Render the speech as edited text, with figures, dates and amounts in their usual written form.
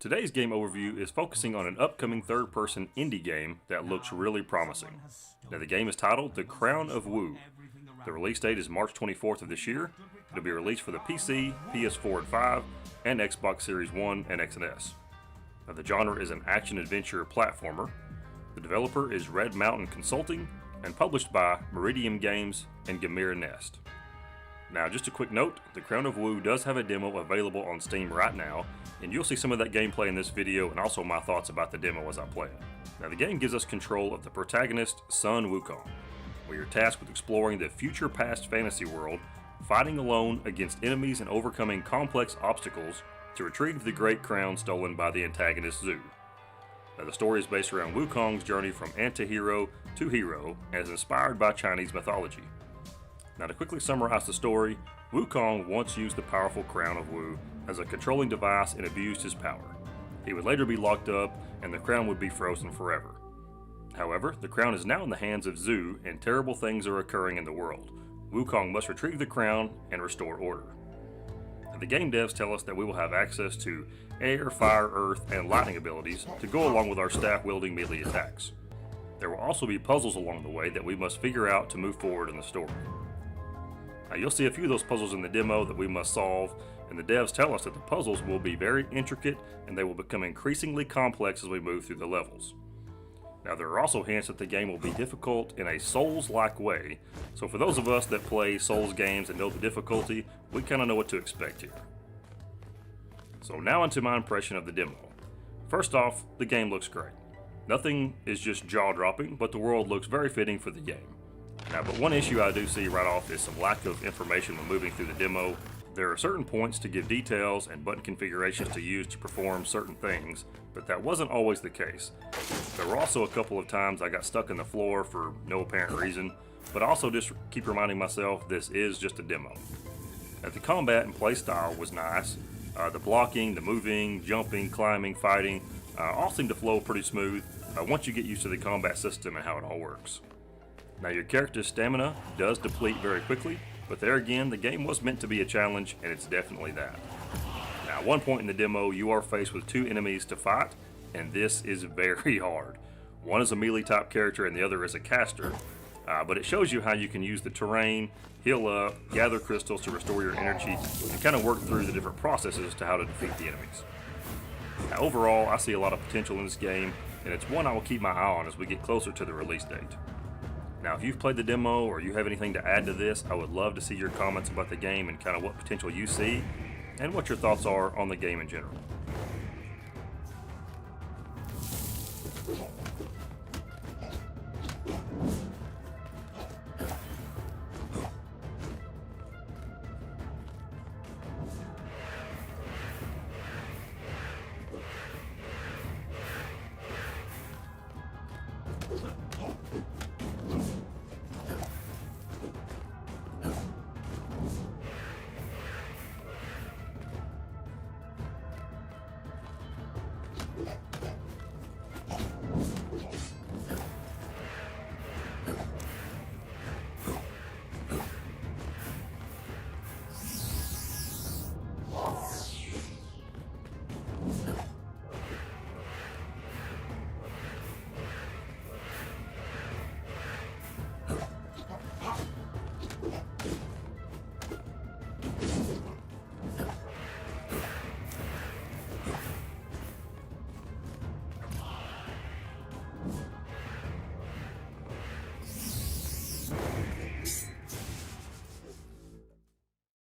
Today's game overview is focusing on an upcoming third-person indie game that looks really promising. Now, the game is titled The Crown of Wu. The release date is March 24th of this year. It'll be released for the PC, PS4 and 5, and Xbox Series One and X and S. Now, the genre is an action-adventure platformer. The developer is Red Mountain Consulting and published by Meridiem Games and Gammera Nest. Now, just a quick note, The Crown of Wu does have a demo available on Steam right now, and you'll see some of that gameplay in this video and also my thoughts about the demo as I play it. Now, the game gives us control of the protagonist, Sun Wukong. We are tasked with exploring the future past fantasy world, fighting alone against enemies and overcoming complex obstacles to retrieve the great crown stolen by the antagonist Zhu. Now, the story is based around Wukong's journey from anti-hero to hero and is inspired by Chinese mythology. Now, to quickly summarize the story, Wukong once used the powerful crown of Wu as a controlling device and abused his power. He would later be locked up and the crown would be frozen forever. However, the crown is now in the hands of Zhu and terrible things are occurring in the world. Wukong must retrieve the crown and restore order. Now, the game devs tell us that we will have access to air, fire, earth, and lightning abilities to go along with our staff-wielding melee attacks. There will also be puzzles along the way that we must figure out to move forward in the story. Now, you'll see a few of those puzzles in the demo that we must solve, and the devs tell us that the puzzles will be very intricate and they will become increasingly complex as we move through the levels. Now, there are also hints that the game will be difficult in a Souls-like way, so for those of us that play Souls games and know the difficulty, we kind of know what to expect here. So now onto my impression of the demo. First off, the game looks great. Nothing is just jaw-dropping, but the world looks very fitting for the game. Now, but one issue I do see right off is some lack of information when moving through the demo. There are certain points to give details and button configurations to use to perform certain things, but that wasn't always the case. There were also a couple of times I got stuck in the floor for no apparent reason, but also just keep reminding myself this is just a demo. Now, the combat and play style was nice. The blocking, the moving, jumping, climbing, fighting, all seem to flow pretty smooth once you get used to the combat system and how it all works. Now, your character's stamina does deplete very quickly, but there again, the game was meant to be a challenge, and it's definitely that. Now, at one point in the demo, you are faced with two enemies to fight, and this is very hard. One is a melee type character and the other is a caster, but it shows you how you can use the terrain, heal up, gather crystals to restore your energy, and kind of work through the different processes to how to defeat the enemies. Now, overall, I see a lot of potential in this game, and it's one I will keep my eye on as we get closer to the release date. Now, if you've played the demo or you have anything to add to this, I would love to see your comments about the game and kind of what potential you see and what your thoughts are on the game in general. Yeah.